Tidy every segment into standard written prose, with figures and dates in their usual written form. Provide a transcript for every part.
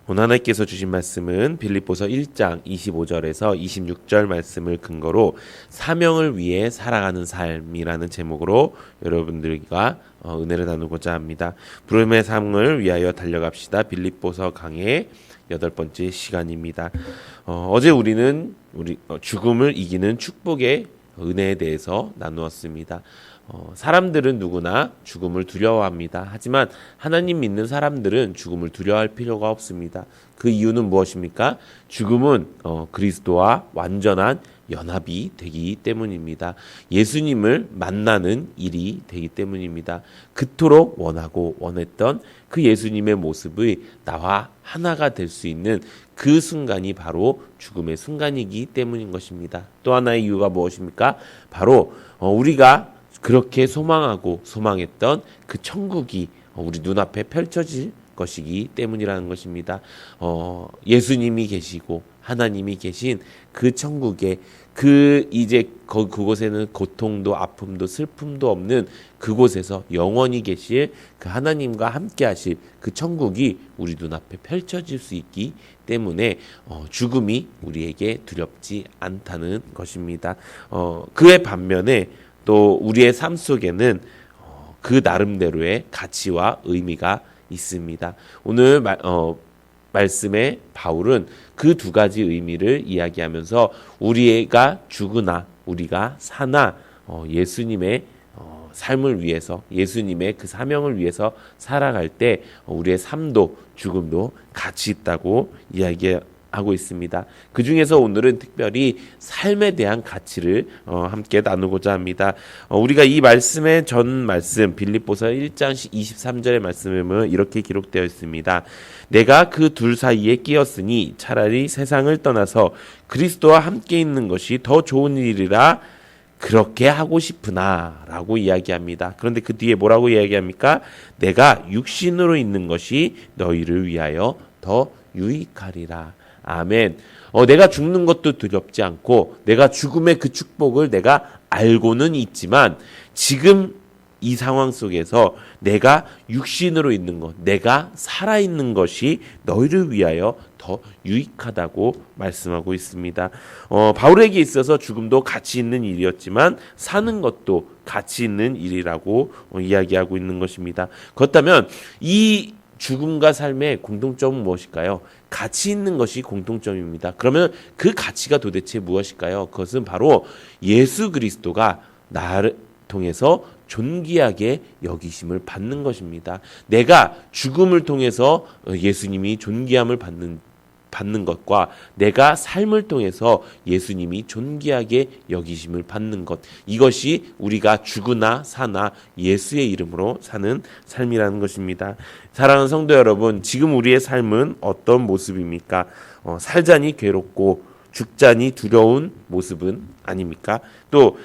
오늘 하나님께서 주신 말씀은 빌립보서 1장 25절에서 26절 말씀을 근거로 사명을 위해 살아가는 삶이라는 제목으로 여러분들과 은혜를 나누고자 합니다. 부름의 삶을 위하여 달려갑시다. 빌립보서 강의 8번째 시간입니다. 어제 우리는 죽음을 이기는 축복의 은혜에 대해서 나누었습니다. 사람들은 누구나 죽음을 두려워합니다. 하지만 하나님 믿는 사람들은 죽음을 두려워할 필요가 없습니다. 그 이유는 무엇입니까? 죽음은 그리스도와 완전한 연합이 되기 때문입니다. 예수님을 만나는 일이 되기 때문입니다. 그토록 원하고 원했던 그 예수님의 모습이 나와 하나가 될 수 있는 그 순간이 바로 죽음의 순간이기 때문인 것입니다. 또 하나의 이유가 무엇입니까? 바로 우리가 그렇게 소망하고 소망했던 그 천국이 우리 눈앞에 펼쳐질 것이기 때문이라는 것입니다. 예수님이 계시고 하나님이 계신 그 천국에 그곳에는 고통도 아픔도 슬픔도 없는 그곳에서 영원히 계실 그 하나님과 함께 하실 그 천국이 우리 눈앞에 펼쳐질 수 있기 때문에 죽음이 우리에게 두렵지 않다는 것입니다. 그의 반면에 또 우리의 삶 속에는 그 나름대로의 가치와 의미가 있습니다. 오늘 말씀에 바울은 그 두 가지 의미를 이야기하면서 우리가 죽으나 우리가 사나 예수님의 삶을 위해서 예수님의 그 사명을 위해서 살아갈 때 우리의 삶도 죽음도 가치 있다고 이야기하고 있습니다. 그 중에서 오늘은 특별히 삶에 대한 가치를 함께 나누고자 합니다. 우리가 이 말씀의 전 말씀 빌립보서 1장 23절의 말씀에 보면 이렇게 기록되어 있습니다. 내가 그 둘 사이에 끼었으니 차라리 세상을 떠나서 그리스도와 함께 있는 것이 더 좋은 일이라 그렇게 하고 싶으나 라고 이야기합니다. 그런데 그 뒤에 뭐라고 이야기합니까? 내가 육신으로 있는 것이 너희를 위하여 더 유익하리라. 아멘. 내가 죽는 것도 두렵지 않고 내가 죽음의 그 축복을 내가 알고는 있지만 지금 이 상황 속에서 내가 육신으로 있는 것, 내가 살아있는 것이 너희를 위하여 더 유익하다고 말씀하고 있습니다. 바울에게 있어서 죽음도 가치 있는 일이었지만 사는 것도 가치 있는 일이라고 이야기하고 있는 것입니다. 그렇다면 이 죽음과 삶의 공통점은 무엇일까요? 가치 있는 것이 공통점입니다. 그러면 그 가치가 도대체 무엇일까요? 그것은 바로 예수 그리스도가 나를 통해서 존귀하게 여기심을 받는 것입니다. 내가 죽음을 통해서 예수님이 존귀함을 받는 것과 내가 삶을 통해서 예수님이 존귀하게 여기심을 받는 것, 이것이 우리가 죽으나 사나 예수의 이름으로 사는 삶이라는 것입니다. 사랑하는 성도 여러분, 지금 우리의 삶은 어떤 모습입니까? 살자니 괴롭고 죽자니 두려운 모습은 아닙니까? 또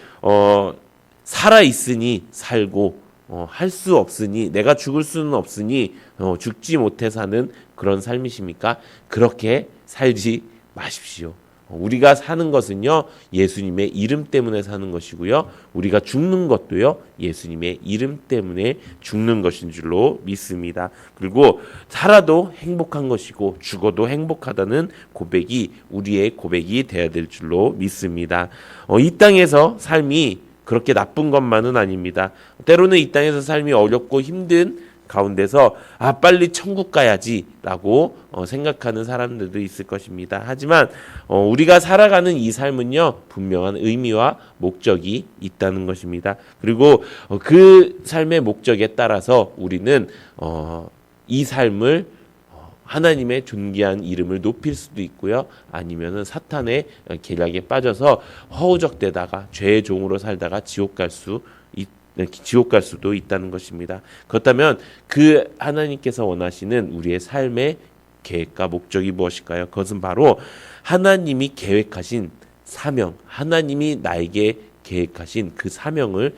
살아있으니 살고 할 수 없으니 내가 죽을 수는 없으니 죽지 못해 사는 그런 삶이십니까? 그렇게 살지 마십시오. 우리가 사는 것은요 예수님의 이름 때문에 사는 것이고요, 우리가 죽는 것도요 예수님의 이름 때문에 죽는 것인 줄로 믿습니다. 그리고 살아도 행복한 것이고 죽어도 행복하다는 고백이 우리의 고백이 되어야 될 줄로 믿습니다. 이 땅에서 삶이 그렇게 나쁜 것만은 아닙니다. 때로는 이 땅에서 삶이 어렵고 힘든 가운데서 빨리 천국 가야지 라고 생각하는 사람들도 있을 것입니다. 하지만 우리가 살아가는 이 삶은요 분명한 의미와 목적이 있다는 것입니다. 그리고 그 삶의 목적에 따라서 우리는 이 삶을 하나님의 존귀한 이름을 높일 수도 있고요, 아니면은 사탄의 계략에 빠져서 허우적대다가 죄의 종으로 살다가 지옥 갈 수도 있다는 것입니다. 그렇다면 그 하나님께서 원하시는 우리의 삶의 계획과 목적이 무엇일까요? 그것은 바로 하나님이 계획하신 사명, 하나님이 나에게 계획하신 그 사명을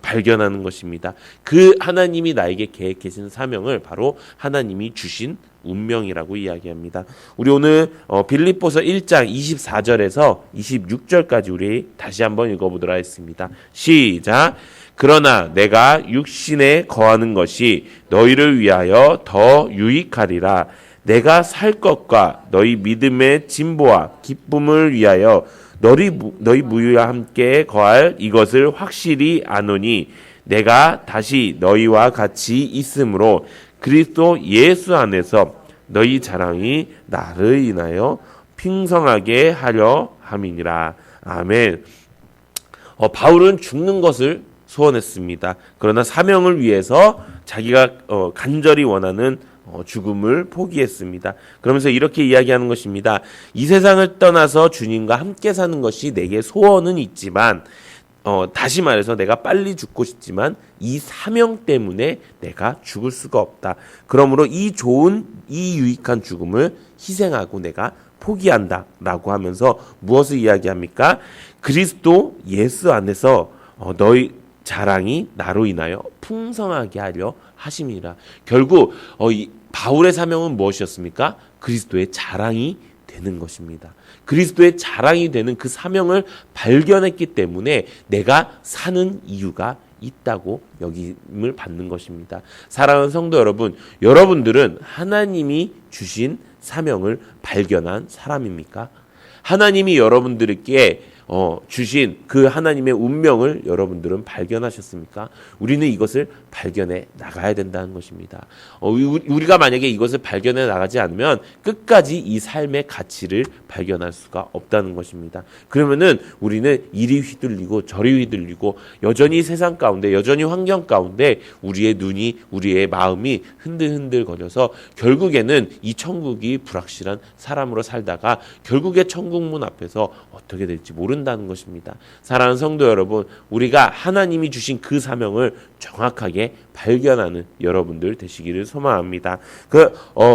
발견하는 것입니다. 그 하나님이 나에게 계획하신 사명을 바로 하나님이 주신 운명이라고 이야기합니다. 우리 오늘 빌립보서 1장 24절에서 26절까지 우리 다시 한번 읽어보도록 하겠습니다. 시작. 그러나 내가 육신에 거하는 것이 너희를 위하여 더 유익하리라. 내가 살 것과 너희 믿음의 진보와 기쁨을 위하여 너희 무리와 함께 거할 이것을 확실히 아노니 내가 다시 너희와 같이 있으므로 그리스도 예수 안에서 너희 자랑이 나를 인하여 풍성하게 하려 함이니라. 아멘. 바울은 죽는 것을 소원했습니다. 그러나 사명을 위해서 자기가 간절히 원하는 죽음을 포기했습니다. 그러면서 이렇게 이야기하는 것입니다. 이 세상을 떠나서 주님과 함께 사는 것이 내게 소원은 있지만 다시 말해서 내가 빨리 죽고 싶지만 이 사명 때문에 내가 죽을 수가 없다. 그러므로 이 유익한 죽음을 희생하고 내가 포기한다 라고 하면서 무엇을 이야기합니까? 그리스도 예수 안에서 너희 자랑이 나로 인하여 풍성하게 하려 하심이라. 결국 바울의 사명은 무엇이었습니까? 그리스도의 자랑이 되는 것입니다. 그리스도의 자랑이 되는 그 사명을 발견했기 때문에 내가 사는 이유가 있다고 여김을 받는 것입니다. 사랑하는 성도 여러분, 여러분들은 하나님이 주신 사명을 발견한 사람입니까? 하나님이 여러분들에게 주신 그 하나님의 운명을 여러분들은 발견하셨습니까? 우리는 이것을 발견해 나가야 된다는 것입니다. 우리가 만약에 이것을 발견해 나가지 않으면 끝까지 이 삶의 가치를 발견할 수가 없다는 것입니다. 그러면은 우리는 이리 휘둘리고 저리 휘둘리고 여전히 세상 가운데, 여전히 환경 가운데 우리의 눈이, 우리의 마음이 흔들흔들 거려서 결국에는 이 천국이 불확실한 사람으로 살다가 결국에 천국문 앞에서 어떻게 될지 모른다는 것입니다. 사랑하는 성도 여러분, 우리가 하나님이 주신 그 사명을 정확하게 발견하는 여러분들 되시기를 소망합니다.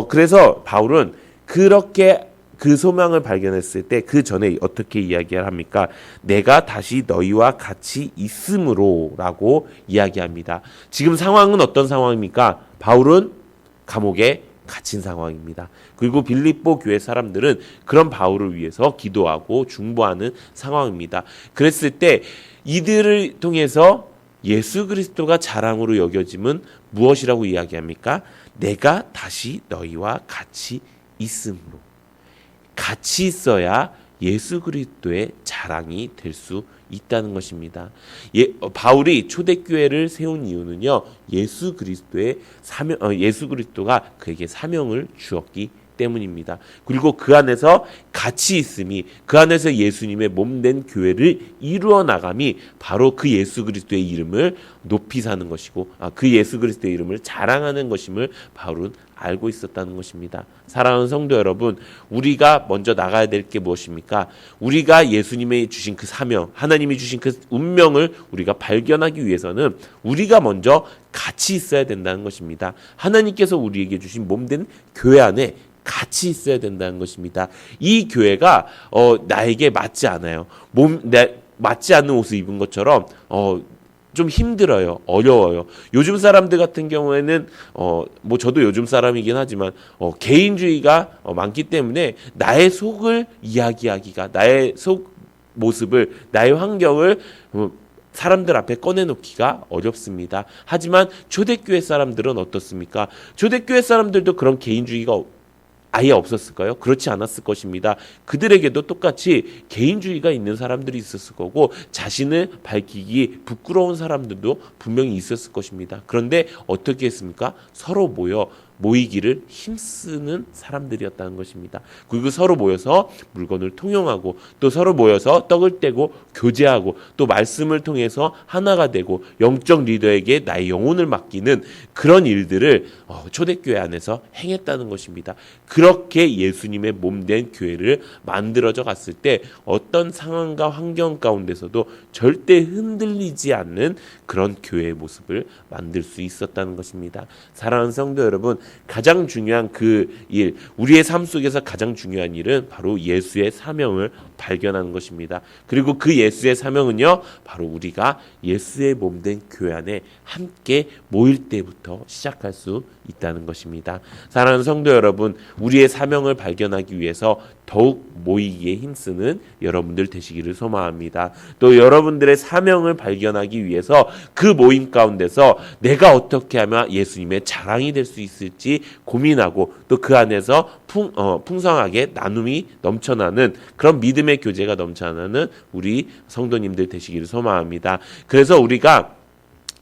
그래서 바울은 그렇게 그 소망을 발견했을 때 그 전에 어떻게 이야기를 합니까? 내가 다시 너희와 같이 있으므로 라고 이야기합니다. 지금 상황은 어떤 상황입니까? 바울은 감옥에 갇힌 상황입니다. 그리고 빌립보 교회 사람들은 그런 바울을 위해서 기도하고 중보하는 상황입니다. 그랬을 때 이들을 통해서 예수 그리스도가 자랑으로 여겨짐은 무엇이라고 이야기합니까? 내가 다시 너희와 같이 있음으로. 같이 있어야 예수 그리스도의 자랑이 될 수 있다는 것입니다. 바울이 초대교회를 세운 이유는요, 예수 그리스도가 그에게 사명을 주었기 때문입니다. 그리고 그 안에서 같이 있음이, 그 안에서 예수님의 몸된 교회를 이루어 나감이 바로 그 예수 그리스도의 이름을 높이 사는 것이고, 그 예수 그리스도의 이름을 자랑하는 것임을 바울은 알고 있었다는 것입니다. 사랑하는 성도 여러분, 우리가 먼저 나가야 될 게 무엇입니까? 우리가 예수님이 주신 그 사명, 하나님이 주신 그 운명을 우리가 발견하기 위해서는 우리가 먼저 같이 있어야 된다는 것입니다. 하나님께서 우리에게 주신 몸된 교회 안에 같이 있어야 된다는 것입니다. 이 교회가 나에게 맞지 않아요. 맞지 않는 옷을 입은 것처럼 좀 힘들어요. 어려워요. 요즘 사람들 같은 경우에는 저도 요즘 사람이긴 하지만 개인주의가 많기 때문에 나의 속을 이야기하기가, 나의 속 모습을, 나의 환경을 사람들 앞에 꺼내놓기가 어렵습니다. 하지만 초대교회 사람들은 어떻습니까? 초대교회 사람들도 그런 개인주의가 아예 없었을까요? 그렇지 않았을 것입니다. 그들에게도 똑같이 개인주의가 있는 사람들이 있었을 거고 자신을 밝히기 부끄러운 사람들도 분명히 있었을 것입니다. 그런데 어떻게 했습니까? 서로 모이기를 힘쓰는 사람들이었다는 것입니다. 그리고 서로 모여서 물건을 통용하고 또 서로 모여서 떡을 떼고 교제하고 또 말씀을 통해서 하나가 되고 영적 리더에게 나의 영혼을 맡기는 그런 일들을 초대교회 안에서 행했다는 것입니다. 그렇게 예수님의 몸된 교회를 만들어져 갔을 때 어떤 상황과 환경 가운데서도 절대 흔들리지 않는 그런 교회의 모습을 만들 수 있었다는 것입니다. 사랑하는 성도 여러분, 가장 중요한 그 일, 우리의 삶 속에서 가장 중요한 일은 바로 예수의 사명을 발견하는 것입니다. 그리고 그 예수의 사명은요, 바로 우리가 예수의 몸된 교회 안에 함께 모일 때부터 시작할 수 있다는 것입니다. 사랑하는 성도 여러분, 우리의 사명을 발견하기 위해서 더욱 모이기에 힘쓰는 여러분들 되시기를 소망합니다. 또 여러분들의 사명을 발견하기 위해서 그 모임 가운데서 내가 어떻게 하면 예수님의 자랑이 될 수 있을지 될지 고민하고 또 그 안에서 풍성하게 나눔이 넘쳐나는 그런 믿음의 교제가 넘쳐나는 우리 성도님들 되시기를 소망합니다. 그래서 우리가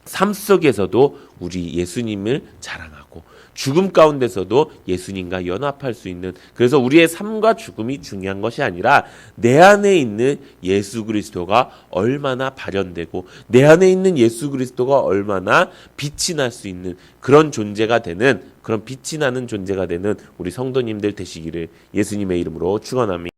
삶 속에서도 우리 예수님을 자랑하고 죽음 가운데서도 예수님과 연합할 수 있는, 그래서 우리의 삶과 죽음이 중요한 것이 아니라 내 안에 있는 예수 그리스도가 얼마나 발현되고 내 안에 있는 예수 그리스도가 얼마나 빛이 날 수 있는 그런 존재가 되는, 그런 빛이 나는 존재가 되는 우리 성도님들 되시기를 예수님의 이름으로 축원합니다.